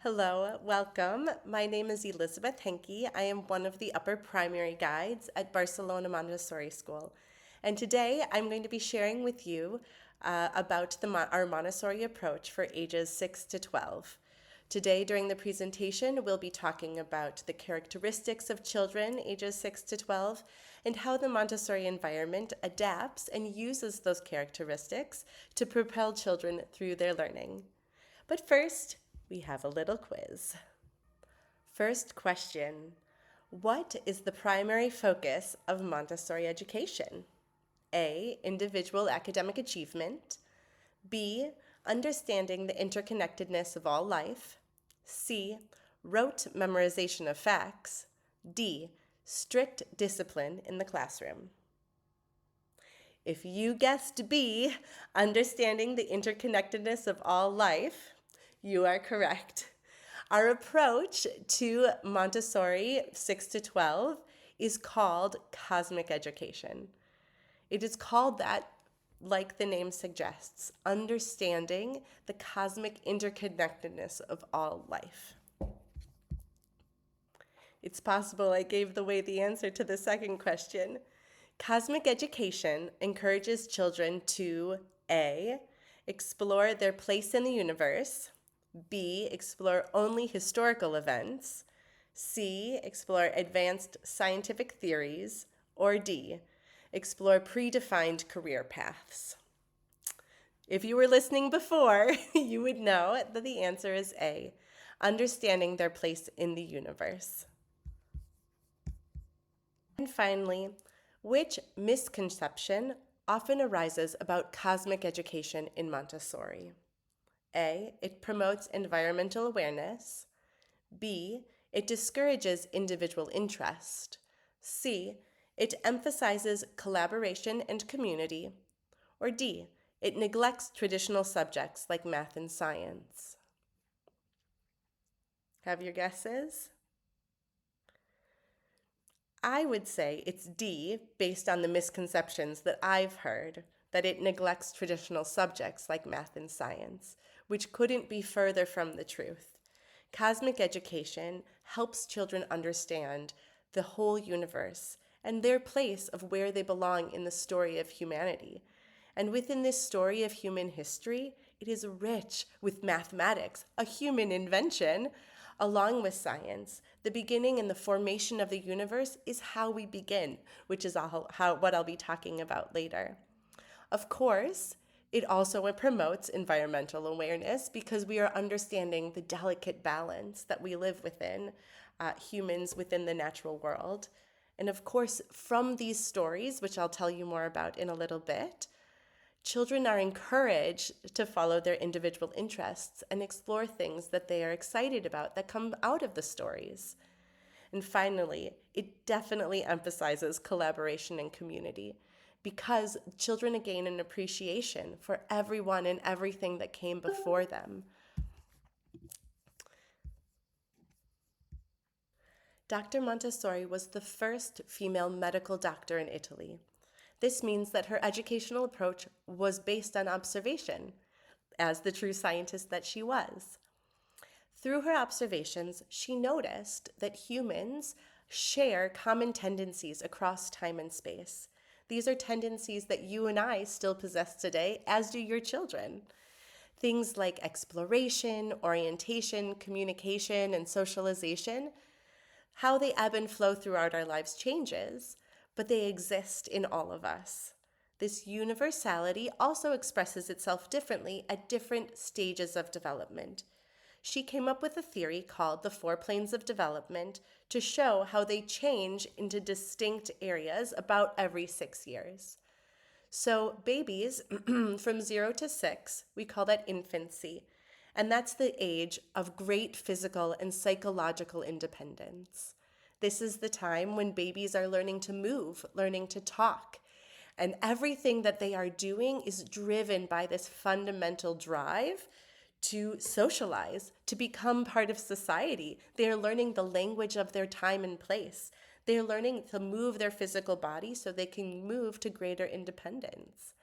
Hello, welcome. My name is Elizabeth Henke. I am one of the upper primary guides at Barcelona Montessori School. And today I'm going to be sharing with you about our Montessori approach for ages 6 to 12. Today, during the presentation, we'll be talking about the characteristics of children ages 6 to 12 and how the Montessori environment adapts and uses those characteristics to propel children through their learning. But first, we have a little quiz. First question: what is the primary focus of Montessori education? A. Individual academic achievement. B. Understanding the interconnectedness of all life. C. Rote memorization of facts. D. Strict discipline in the classroom. If you guessed B, understanding the interconnectedness of all life, you are correct. Our approach to Montessori 6 to 12 is called cosmic education. It is called that, like the name suggests, understanding the cosmic interconnectedness of all life. It's possible I gave away the answer to the second question. Cosmic education encourages children to A. Explore their place in the universe. B. Explore only historical events. C. Explore advanced scientific theories. Or D. Explore predefined career paths. If you were listening before, you would know that the answer is A. Understanding their place in the universe. And finally, which misconception often arises about cosmic education in Montessori? A. It promotes environmental awareness. B. It discourages individual interest. C. It emphasizes collaboration and community. Or D. It neglects traditional subjects like math and science. Have your guesses? I would say it's D, based on the misconceptions that I've heard, that it neglects traditional subjects like math and science, which couldn't be further from the truth. Cosmic education helps children understand the whole universe and their place of where they belong in the story of humanity. And within this story of human history, it is rich with mathematics, a human invention, along with science. The beginning and the formation of the universe is how we begin, which is what I'll be talking about later. Of course, it also promotes environmental awareness because we are understanding the delicate balance that we live within, humans within the natural world. And of course, from these stories, which I'll tell you more about in a little bit, children are encouraged to follow their individual interests and explore things that they are excited about that come out of the stories. And finally, it definitely emphasizes collaboration and community because children gain an appreciation for everyone and everything that came before them. Dr. Montessori was the first female medical doctor in Italy. This means that her educational approach was based on observation, as the true scientist that she was. Through her observations, she noticed that humans share common tendencies across time and space. These are tendencies that you and I still possess today, as do your children. Things like exploration, orientation, communication, and socialization, how they ebb and flow throughout our lives changes, but they exist in all of us. This universality also expresses itself differently at different stages of development. She came up with a theory called the 4 planes of development to show how they change into distinct areas about every 6 years. So babies from 0 to 6, we call that infancy, and that's the age of great physical and psychological independence. This is the time when babies are learning to move, learning to talk, and everything that they are doing is driven by this fundamental drive to socialize, to become part of society. They are learning the language of their time and place. They are learning to move their physical body so they can move to greater independence.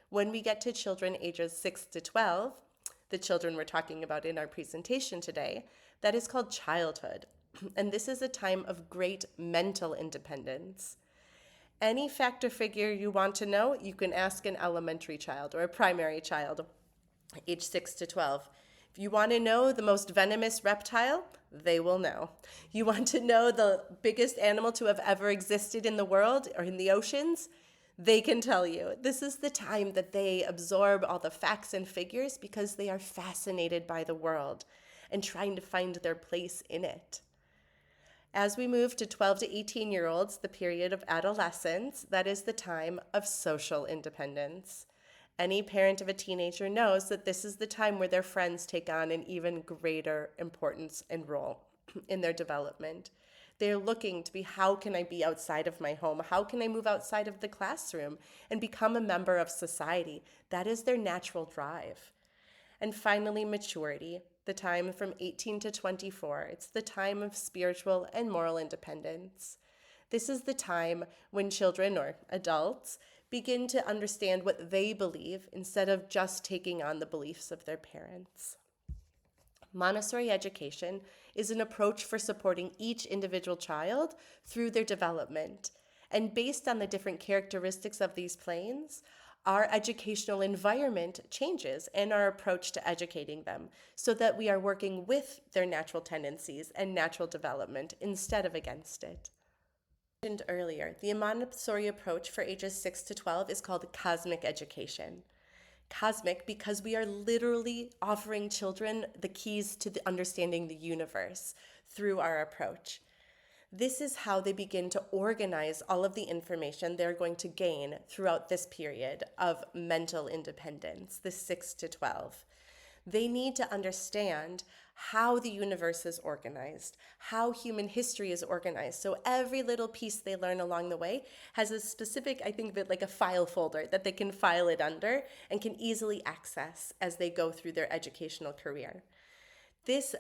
When we get to children ages 6 to 12, the children we're talking about in our presentation today, that is called childhood. And this is a time of great mental independence. Any fact or figure you want to know, you can ask an elementary child or a primary child, age 6 to 12. If you want to know the most venomous reptile, they will know. You want to know the biggest animal to have ever existed in the world or in the oceans, they can tell you. This is the time that they absorb all the facts and figures because they are fascinated by the world and trying to find their place in it. As we move to 12 to 18-year-olds, the period of adolescence, that is the time of social independence. Any parent of a teenager knows that this is the time where their friends take on an even greater importance and role in their development. They're looking to be, how can I be outside of my home? How can I move outside of the classroom and become a member of society? That is their natural drive. And finally, maturity, the time from 18 to 24. It's the time of spiritual and moral independence. This is the time when children or adults begin to understand what they believe instead of just taking on the beliefs of their parents. Montessori education is an approach for supporting each individual child through their development. And based on the different characteristics of these planes, our educational environment changes and our approach to educating them so that we are working with their natural tendencies and natural development instead of against it. Mentioned earlier, the Montessori approach for ages 6 to 12 is called cosmic education. Cosmic because we are literally offering children the keys to understanding the universe through our approach. This is how they begin to organize all of the information they're going to gain throughout this period of mental independence, the 6 to 12. They need to understand how the universe is organized, how human history is organized. So every little piece they learn along the way has a specific, I think of it like a file folder that they can file it under and can easily access as they go through their educational career. This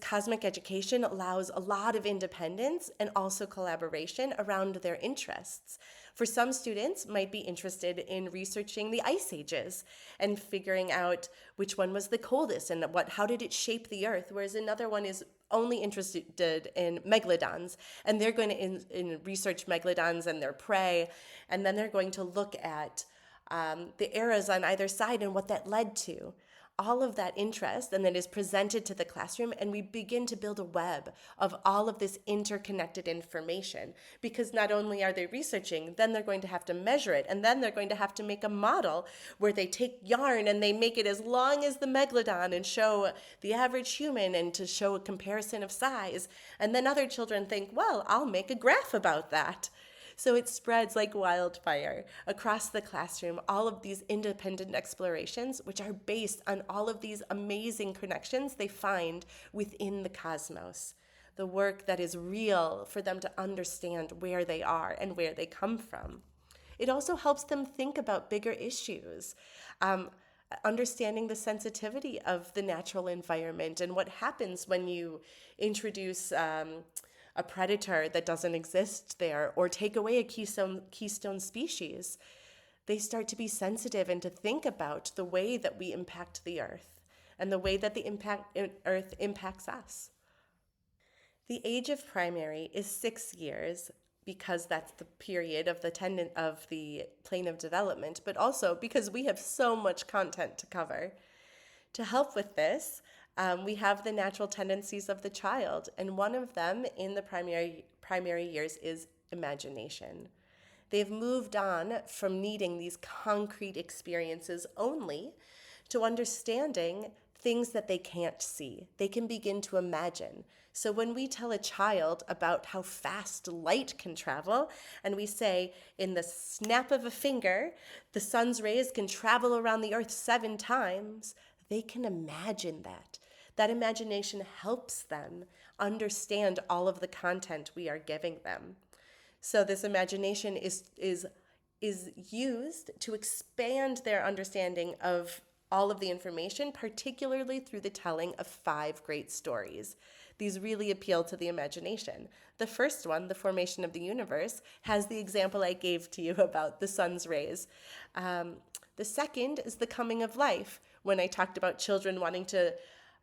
cosmic education allows a lot of independence and also collaboration around their interests. For some students might be interested in researching the ice ages and figuring out which one was the coldest and how did it shape the earth, whereas another one is only interested in megalodons, and they're going to research megalodons and their prey, and then they're going to look at the eras on either side and what that led to. All of that interest and then is presented to the classroom, and we begin to build a web of all of this interconnected information, because not only are they researching, then they're going to have to measure it, and then they're going to have to make a model where they take yarn and they make it as long as the megalodon and show the average human and to show a comparison of size. And then other children think, well, I'll make a graph about that. So it spreads like wildfire across the classroom, all of these independent explorations, which are based on all of these amazing connections they find within the cosmos. The work that is real for them to understand where they are and where they come from. It also helps them think about bigger issues. Understanding the sensitivity of the natural environment and what happens when you introduce a predator that doesn't exist there, or take away a keystone species. They start to be sensitive and to think about the way that we impact the earth and the way that the earth impacts us. The age of primary is 6 years because that's the period of the plane of development, but also because we have so much content to cover. To help with this, we have the natural tendencies of the child, and one of them in the primary years is imagination. They've moved on from needing these concrete experiences only to understanding things that they can't see. They can begin to imagine. So when we tell a child about how fast light can travel, and we say, in the snap of a finger, the sun's rays can travel around the earth 7 times, they can imagine that. That imagination helps them understand all of the content we are giving them. So this imagination is used to expand their understanding of all of the information, particularly through the telling of 5 great stories. These really appeal to the imagination. The first one, the formation of the universe, has the example I gave to you about the sun's rays. The second is the coming of life, When I talked about children wanting to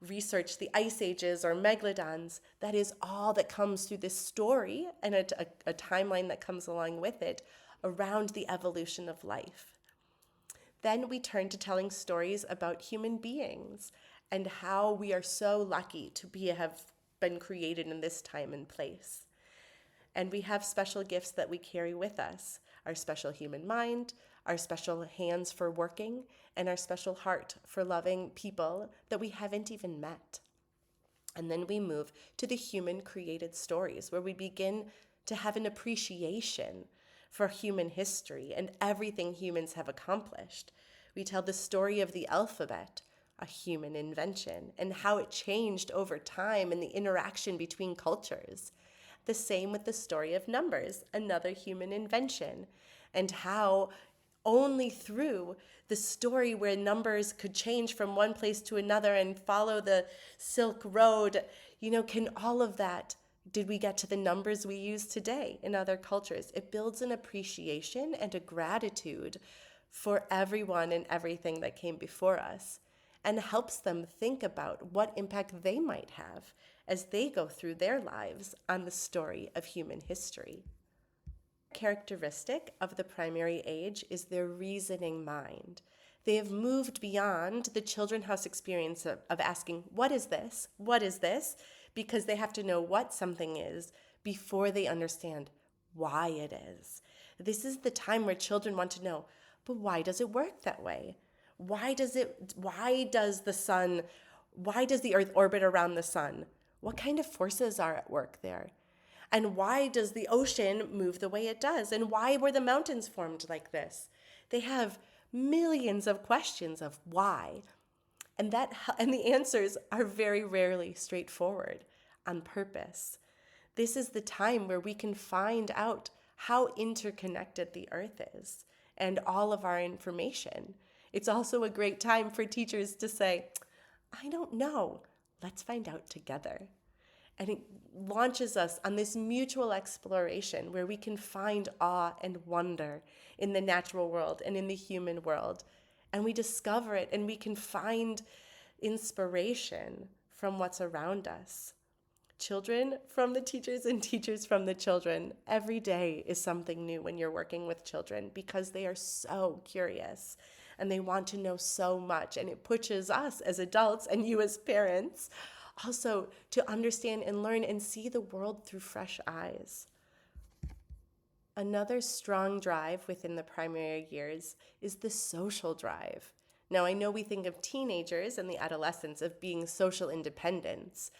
research the ice ages or megalodons, that is all that comes through this story and a timeline that comes along with it around the evolution of life. Then we turn to telling stories about human beings and how we are so lucky to have been created in this time and place. And we have special gifts that we carry with us, our special human mind, our special hands for working, and our special heart for loving people that we haven't even met. And then we move to the human created stories, where we begin to have an appreciation for human history and everything humans have accomplished. We tell the story of the alphabet, a human invention, and how it changed over time and the interaction between cultures. The same with the story of numbers, another human invention, and how only through the story where numbers could change from one place to another and follow the Silk Road, can all of that, did we get to the numbers we use today in other cultures? It builds an appreciation and a gratitude for everyone and everything that came before us, and helps them think about what impact they might have as they go through their lives on the story of human history. Characteristic of the primary age is their reasoning mind. They have moved beyond the children's house experience of asking, what is this? What is this? Because they have to know what something is before they understand why it is. This is the time where children want to know, but why does it work that way? Why does the earth orbit around the sun? What kind of forces are at work there? And why does the ocean move the way it does? And why were the mountains formed like this? They have millions of questions of why. And the answers are very rarely straightforward on purpose. This is the time where we can find out how interconnected the earth is and all of our information. It's also a great time for teachers to say, I don't know, let's find out together. And it launches us on this mutual exploration where we can find awe and wonder in the natural world and in the human world. And we discover it and we can find inspiration from what's around us. Children from the teachers and teachers from the children. Every day is something new when you're working with children because they are so curious and they want to know so much. And it pushes us as adults and you as parents also to understand and learn and see the world through fresh eyes. Another strong drive within the primary years is the social drive. Now, I know we think of teenagers and the adolescence of being social independence.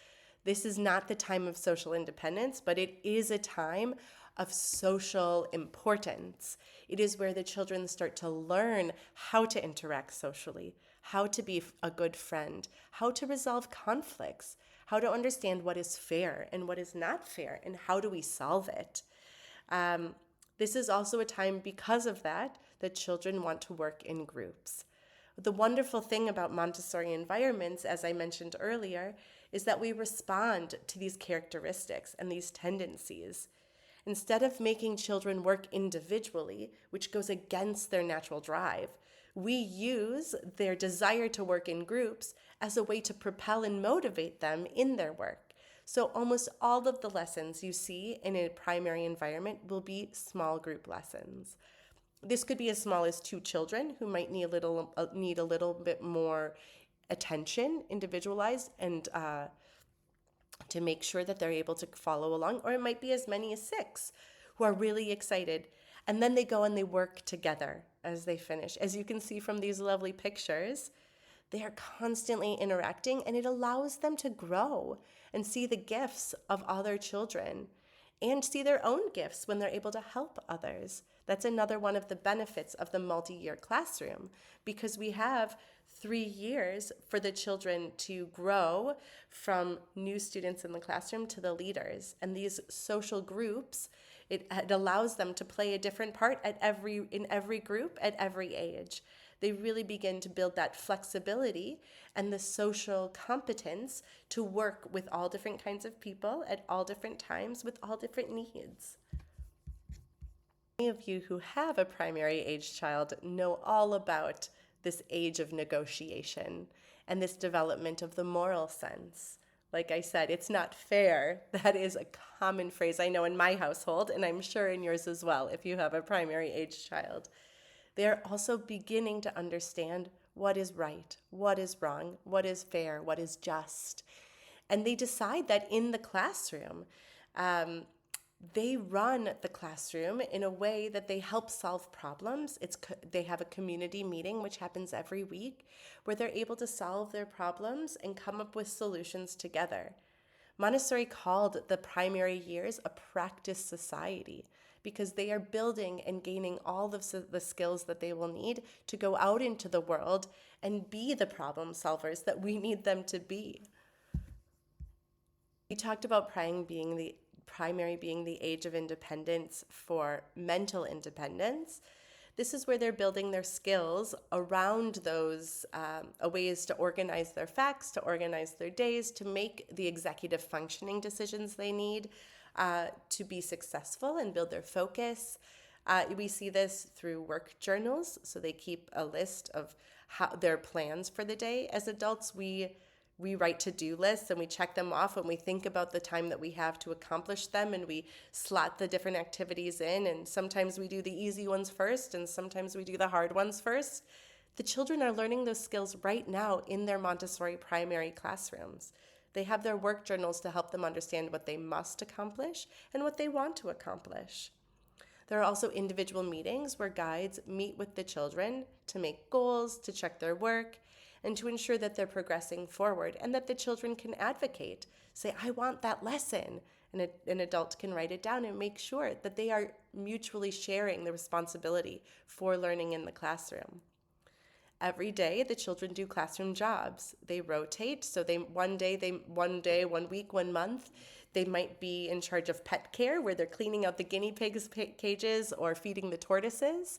This is not the time of social independence, but it is a time of social importance. It is where the children start to learn how to interact socially, how to be a good friend, how to resolve conflicts, how to understand what is fair and what is not fair, and how do we solve it. This is also a time, because of that children want to work in groups. The wonderful thing about Montessori environments, as I mentioned earlier, is that we respond to these characteristics and these tendencies. Instead of making children work individually, which goes against their natural drive, we use their desire to work in groups as a way to propel and motivate them in their work. So almost all of the lessons you see in a primary environment will be small group lessons. This could be as small as 2 children who might need a little bit more attention, individualized, and to make sure that they're able to follow along. Or it might be as many as 6 who are really excited. And then they go and they work together as they finish. As you can see from these lovely pictures, they are constantly interacting, and it allows them to grow and see the gifts of other children and see their own gifts when they're able to help others. That's another one of the benefits of the multi-year classroom, because we have 3 years for the children to grow from new students in the classroom to the leaders. And these social groups, it allows them to play a different part in every group at every age. They really begin to build that flexibility and the social competence to work with all different kinds of people at all different times with all different needs. Many of you who have a primary age child know all about this age of negotiation and this development of the moral sense. Like I said, it's not fair. That is a common phrase I know in my household, and I'm sure in yours as well if you have a primary age child. They are also beginning to understand what is right, what is wrong, what is fair, what is just. And they decide that in the classroom. They run the classroom in a way that they help solve problems. They have a community meeting, which happens every week, where they're able to solve their problems and come up with solutions together. Montessori called the primary years a practice society because they are building and gaining all the skills that they will need to go out into the world and be the problem solvers that we need them to be. We talked about primary being the age of independence for mental independence. This is where they're building their skills around those ways to organize their facts, to organize their days, to make the executive functioning decisions they need to be successful and build their focus. We see this through work journals, so they keep a list of their plans for the day. As adults, we write to-do lists and we check them off when we think about the time that we have to accomplish them, and we slot the different activities in, and sometimes we do the easy ones first and sometimes we do the hard ones first. The children are learning those skills right now in their Montessori primary classrooms. They have their work journals to help them understand what they must accomplish and what they want to accomplish. There are also individual meetings where guides meet with the children to make goals, to check their work, and to ensure that they're progressing forward and that the children can advocate. Say, I want that lesson. And an adult can write it down and make sure that they are mutually sharing the responsibility for learning in the classroom. Every day, the children do classroom jobs. They rotate. So one week, 1 month, they might be in charge of pet care, where they're cleaning out the guinea pigs' cages or feeding the tortoises.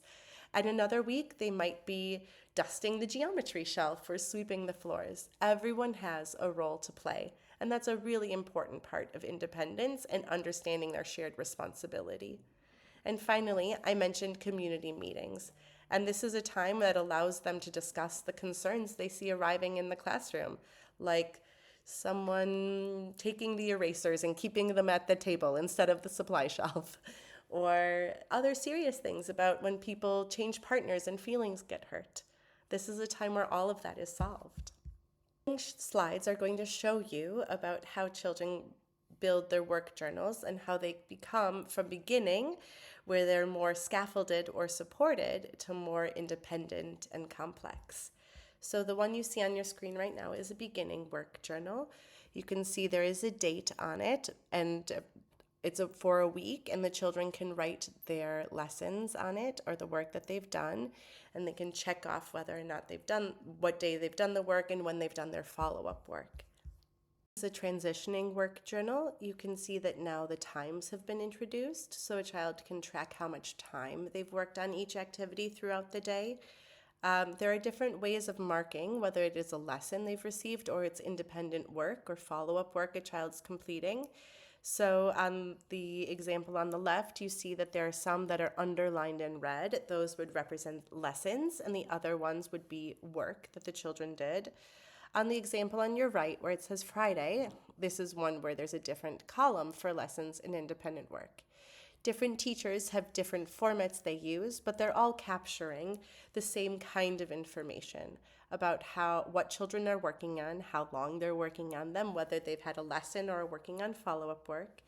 And another week, they might be dusting the geometry shelf or sweeping the floors. Everyone has a role to play, and that's a really important part of independence and understanding their shared responsibility. And finally, I mentioned community meetings, and this is a time that allows them to discuss the concerns they see arriving in the classroom, like someone taking the erasers and keeping them at the table instead of the supply shelf, or other serious things about when people change partners and feelings get hurt. This is a time where all of that is solved. Slides are going to show you about how children build their work journals and how they become, from beginning, where they're more scaffolded or supported, to more independent and complex. So the one you see on your screen right now is a beginning work journal. You can see there is a date on it, and it's for a week, and the children can write their lessons on it or the work that they've done, and they can check off whether or not what day they've done the work and when they've done their follow-up work. As a transitioning work journal, you can see that now the times have been introduced, so a child can track how much time they've worked on each activity throughout the day. There are different ways of marking, whether it is a lesson they've received or it's independent work or follow-up work a child's completing. So on the example on the left, you see that there are some that are underlined in red. Those would represent lessons, and the other ones would be work that the children did. On the example on your right, where it says Friday, this is one where there's a different column for lessons and independent work. Different teachers have different formats they use, but they're all capturing the same kind of information about what children are working on, how long they're working on them, whether they've had a lesson or are working on follow-up work,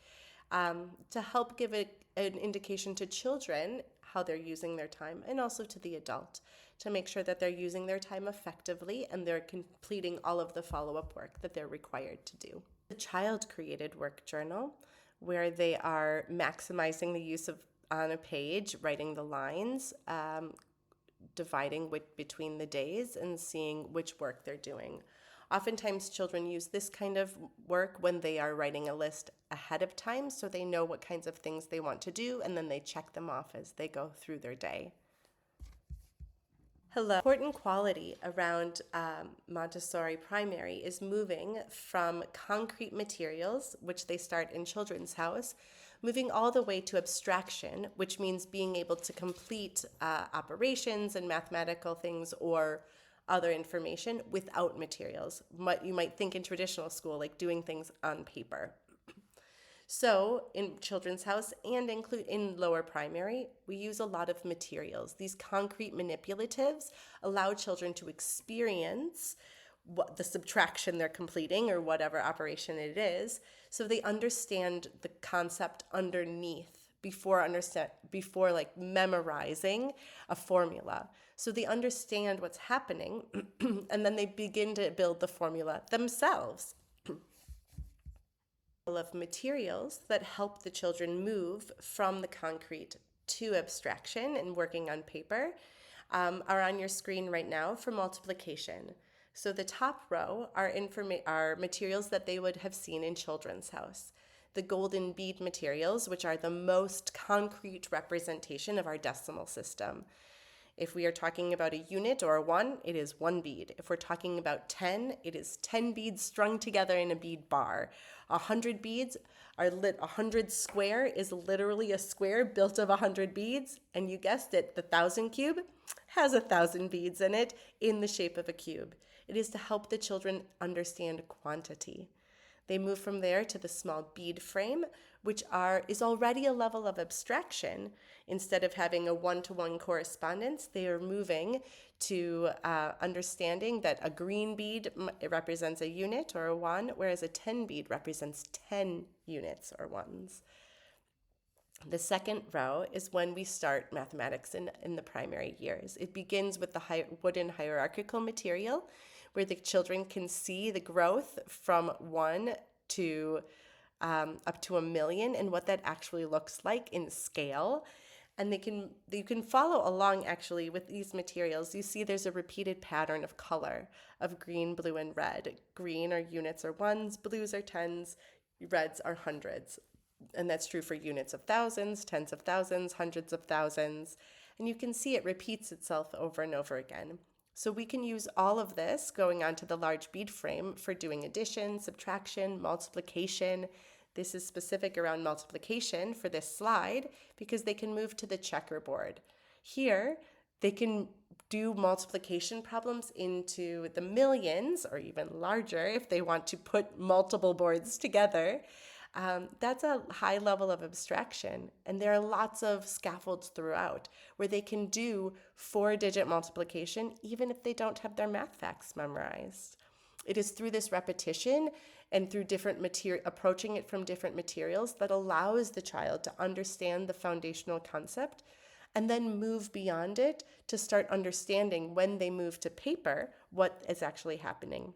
to help give an indication to children how they're using their time, and also to the adult, to make sure that they're using their time effectively and they're completing all of the follow-up work that they're required to do. The child-created work journal, where they are maximizing the use of on a page, writing the lines, dividing between the days and seeing which work they're doing. Oftentimes children use this kind of work when they are writing a list ahead of time, so they know what kinds of things they want to do, and then they check them off as they go through their day. Hello. Important quality around Montessori primary is moving from concrete materials, which they start in Children's House, moving all the way to abstraction, which means being able to complete operations and mathematical things or other information without materials. What you might think in traditional school, like doing things on paper. So in Children's House and include in lower primary, we use a lot of materials. These concrete manipulatives allow children to experience what the subtraction they're completing or whatever operation it is, so they understand the concept underneath before like memorizing a formula. So they understand what's happening and then they begin to build the formula themselves. Of materials that help the children move from the concrete to abstraction and working on paper are on your screen right now for multiplication. So the top row are materials that they would have seen in Children's House. The golden bead materials, which are the most concrete representation of our decimal system. If we are talking about a unit or a 1, it is 1 bead. If we're talking about 10, it is 10 beads strung together in a bead bar. 100 beads are 100 square is literally a square built of 100 beads. And you guessed it, the 1,000 cube has 1,000 beads in it in the shape of a cube. It is to help the children understand quantity. They move from there to the small bead frame, which is already a level of abstraction. Instead of having a one-to-one correspondence, they are moving to understanding that a green bead represents a unit or a 1, whereas a 10 bead represents 10 units or 1s. The second row is when we start mathematics in the primary years. It begins with the wooden hierarchical material, where the children can see the growth from 1 to up to 1,000,000 and what that actually looks like in scale. And you can follow along actually with these materials. You see there's a repeated pattern of color of green, blue, and red. Green are units or 1s, blues are 10s, reds are hundreds. And that's true for units of thousands, tens of thousands, hundreds of thousands. And you can see it repeats itself over and over again. So we can use all of this going onto the large bead frame for doing addition, subtraction, multiplication. This is specific around multiplication for this slide because they can move to the checkerboard. Here, they can do multiplication problems into the millions or even larger if they want to put multiple boards together. That's a high level of abstraction. And there are lots of scaffolds throughout where they can do 4-digit multiplication even if they don't have their math facts memorized. It is through this repetition and through approaching it from different materials that allows the child to understand the foundational concept and then move beyond it to start understanding when they move to paper what is actually happening.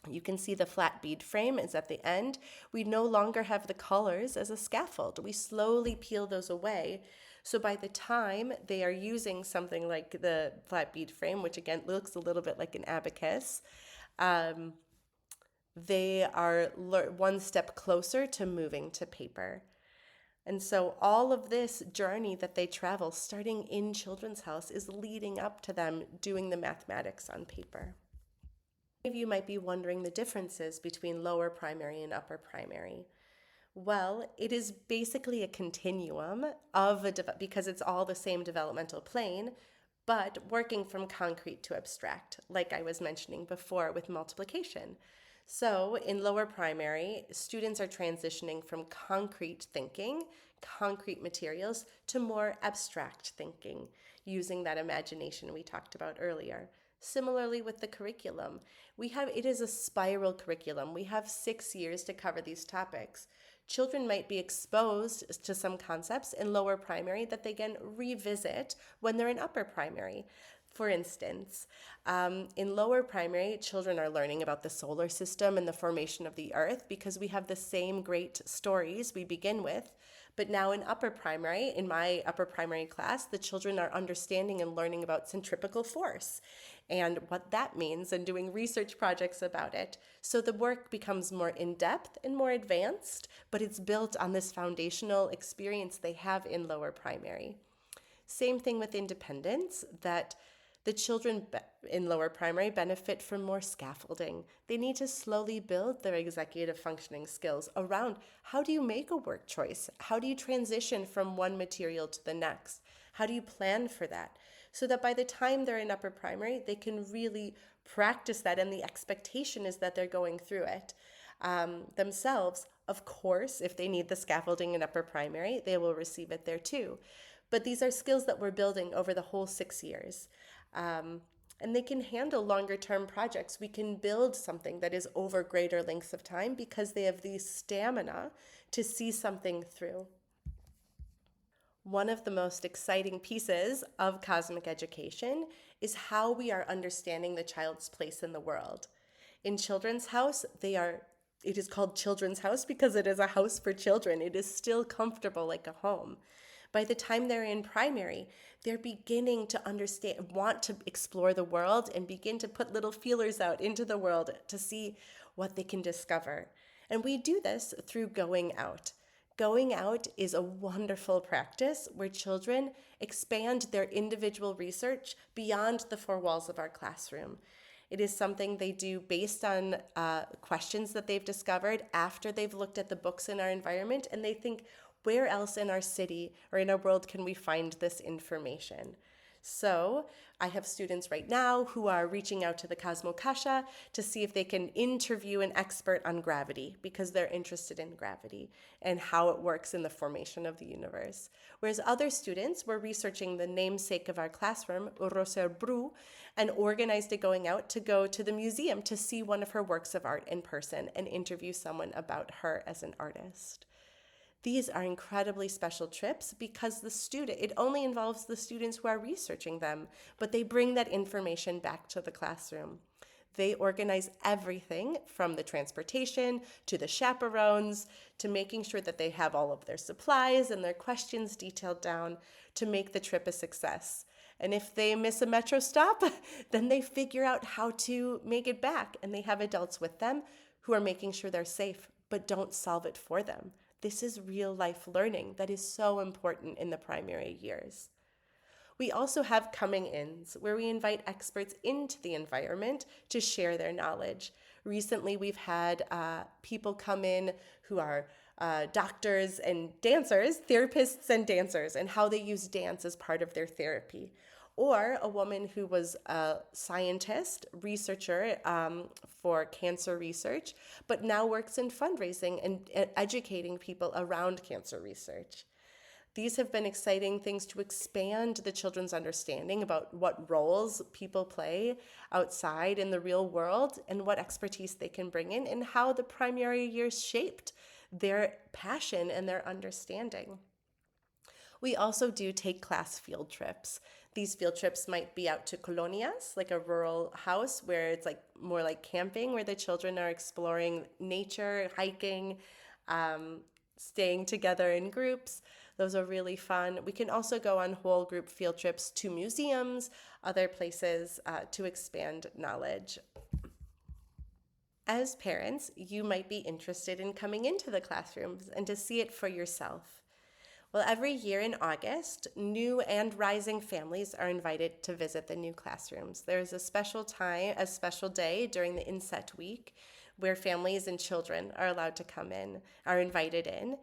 You can see the flat bead frame is at the end. We no longer have the colors as a scaffold. We slowly peel those away. So by the time they are using something like the flat bead frame, which again looks a little bit like an abacus, they are one step closer to moving to paper. And so all of this journey that they travel starting in Children's House is leading up to them doing the mathematics on paper. Many of you might be wondering the differences between lower primary and upper primary. Well, it is basically a continuum because it's all the same developmental plane, but working from concrete to abstract, like I was mentioning before with multiplication. So in lower primary, students are transitioning from concrete thinking, concrete materials, to more abstract thinking, using that imagination we talked about earlier. Similarly with the curriculum, it is a spiral curriculum. We have 6 years to cover these topics. Children might be exposed to some concepts in lower primary that they can revisit when they're in upper primary. For instance, in lower primary, children are learning about the solar system and the formation of the earth because we have the same great stories we begin with. But now in my upper primary class, the children are understanding and learning about centripetal force and what that means and doing research projects about it. So the work becomes more in-depth and more advanced, but it's built on this foundational experience they have in lower primary. Same thing with independence, that The children in lower primary benefit from more scaffolding. They need to slowly build their executive functioning skills around how do you make a work choice? How do you transition from one material to the next? How do you plan for that? So that by the time they're in upper primary, they can really practice that, and the expectation is that they're going through it themselves. Of course, if they need the scaffolding in upper primary, they will receive it there too. But these are skills that we're building over the whole 6 years. And they can handle longer term projects. We can build something that is over greater lengths of time because they have the stamina to see something through. One of the most exciting pieces of cosmic education is how we are understanding the child's place in the world. In Children's House, it is called Children's House because it is a house for children. It is still comfortable like a home. By the time they're in primary, they're beginning to understand, want to explore the world and begin to put little feelers out into the world to see what they can discover. And we do this through going out. Going out is a wonderful practice where children expand their individual research beyond the four walls of our classroom. It is something they do based on questions that they've discovered after they've looked at the books in our environment, and they think, where else in our city or in our world can we find this information? So I have students right now who are reaching out to the Cosmokasha to see if they can interview an expert on gravity because they're interested in gravity and how it works in the formation of the universe. Whereas other students were researching the namesake of our classroom, Roser Bru, and organized a going out to go to the museum to see one of her works of art in person and interview someone about her as an artist. These are incredibly special trips because it only involves the students who are researching them, but they bring that information back to the classroom. They organize everything from the transportation to the chaperones to making sure that they have all of their supplies and their questions detailed down to make the trip a success. And if they miss a metro stop, then they figure out how to make it back, and they have adults with them who are making sure they're safe, but don't solve it for them. This is real life learning that is so important in the primary years. We also have coming ins, where we invite experts into the environment to share their knowledge. Recently, we've had people come in who are doctors and dancers, therapists and dancers, and how they use dance as part of their therapy. Or a woman who was a scientist, researcher for cancer research, but now works in fundraising and educating people around cancer research. These have been exciting things to expand the children's understanding about what roles people play outside in the real world and what expertise they can bring in and how the primary years shaped their passion and their understanding. We also do take class field trips. These field trips might be out to colonias, like a rural house where it's like more like camping, where the children are exploring nature, hiking, staying together in groups. Those are really fun. We can also go on whole group field trips to museums, other places to expand knowledge. As parents, you might be interested in coming into the classrooms and to see it for yourself. Well, every year in August, new and rising families are invited to visit the new classrooms. There is a special day during the inset week where families and children are allowed to come in, are invited in.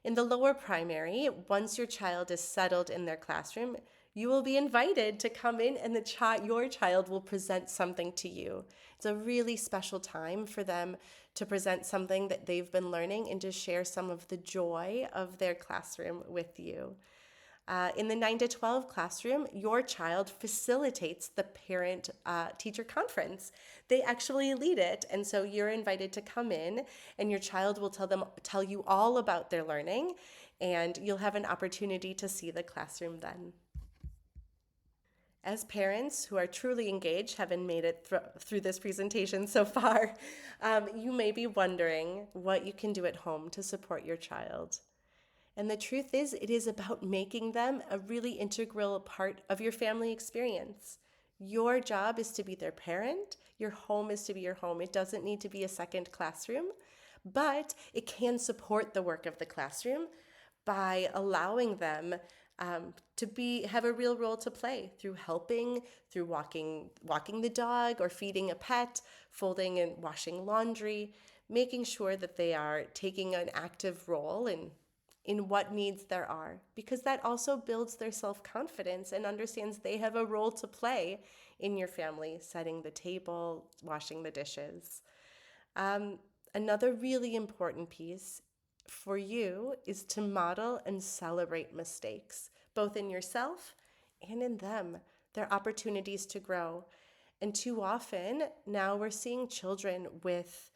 In the lower primary, once your child is settled in their classroom, you will be invited to come in and your child will present something to you. It's a really special time for them to present something that they've been learning and to share some of the joy of their classroom with you. In the 9 to 12 classroom, your child facilitates the parent-teacher conference. They actually lead it, and so you're invited to come in, and your child will tell you all about their learning, and you'll have an opportunity to see the classroom then. As parents who are truly engaged, having made it through this presentation so far, you may be wondering what you can do at home to support your child. And the truth is, it is about making them a really integral part of your family experience. Your job is to be their parent. Your home is to be your home. It doesn't need to be a second classroom, but it can support the work of the classroom by allowing them have a real role to play through helping, through walking the dog or feeding a pet, folding and washing laundry, making sure that they are taking an active role in what needs there are, because that also builds their self-confidence and understands they have a role to play in your family, setting the table, washing the dishes. Um, Another really important piece for you is to model and celebrate mistakes, both in yourself and in them. They're opportunities to grow. And too often, now we're seeing children with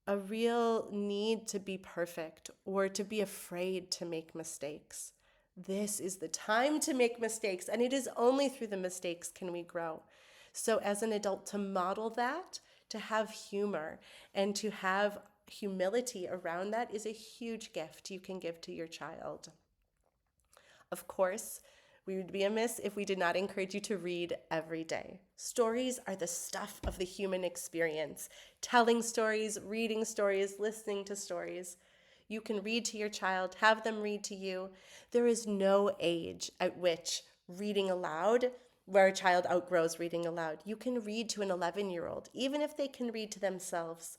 a real need to be perfect or to be afraid to make mistakes. This is the time to make mistakes, and it is only through the mistakes can we grow. So, as an adult, to model that, to have humor, and to have humility around that is a huge gift you can give to your child. Of course, we would be amiss if we did not encourage you to read every day. Stories are the stuff of the human experience. Telling stories, reading stories, listening to stories. You can read to your child, have them read to you. There is no age at which reading aloud, where a child outgrows reading aloud. You can read to an 11-year-old, even if they can read to themselves.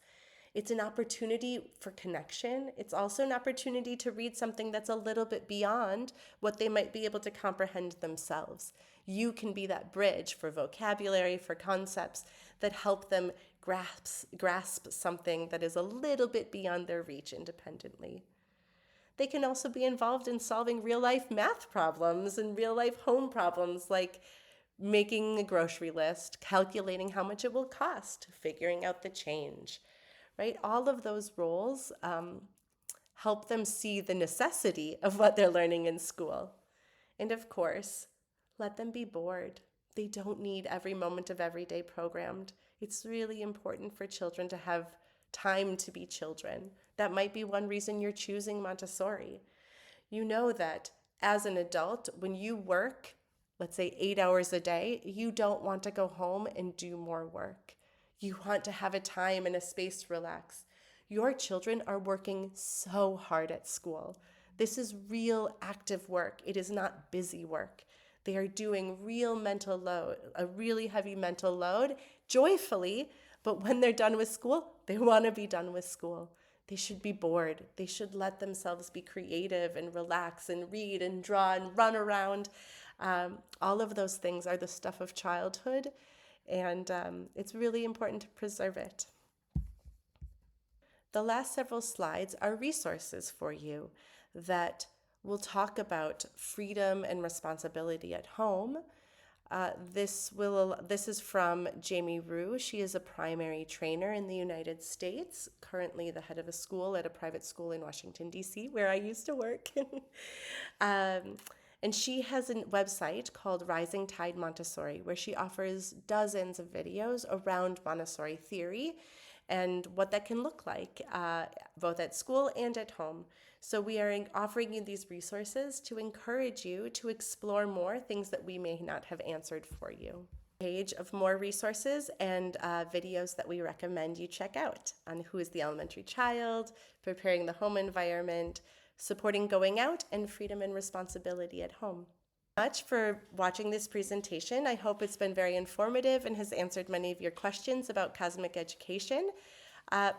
It's an opportunity for connection. It's also an opportunity to read something that's a little bit beyond what they might be able to comprehend themselves. You can be that bridge for vocabulary, for concepts that help them grasp something that is a little bit beyond their reach independently. They can also be involved in solving real life math problems and real life home problems like making a grocery list, calculating how much it will cost, figuring out the change, right? All of those roles help them see the necessity of what they're learning in school. And of course, let them be bored. They don't need every moment of every day programmed. It's really important for children to have time to be children. That might be one reason you're choosing Montessori. You know that as an adult, when you work, let's say 8 hours a day, you don't want to go home and do more work. You want to have a time and a space to relax. Your children are working so hard at school. This is real active work. It is not busy work. They are doing real mental load, a really heavy mental load, joyfully, but when they're done with school, they want to be done with school. They should be bored. They should let themselves be creative and relax and read and draw and run around. All of those things are the stuff of childhood, and it's really important to preserve it. The last several slides are resources for you that will talk about freedom and responsibility at home. This is from Jamie Rue. She is a primary trainer in the United States, currently the head of a school at a private school in Washington, D.C., where I used to work. And she has a website called Rising Tide Montessori, where she offers dozens of videos around Montessori theory and what that can look like, both at school and at home. So we are offering you these resources to encourage you to explore more things that we may not have answered for you. Page of more resources and videos that we recommend you check out on who is the elementary child, preparing the home environment, supporting going out, and freedom and responsibility at home. Much for watching this presentation. I hope it's been very informative and has answered many of your questions about cosmic education.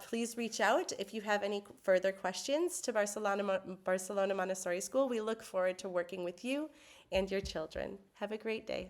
Please reach out if you have any further questions to Barcelona Montessori School. We look forward to working with you and your children. Have a great day.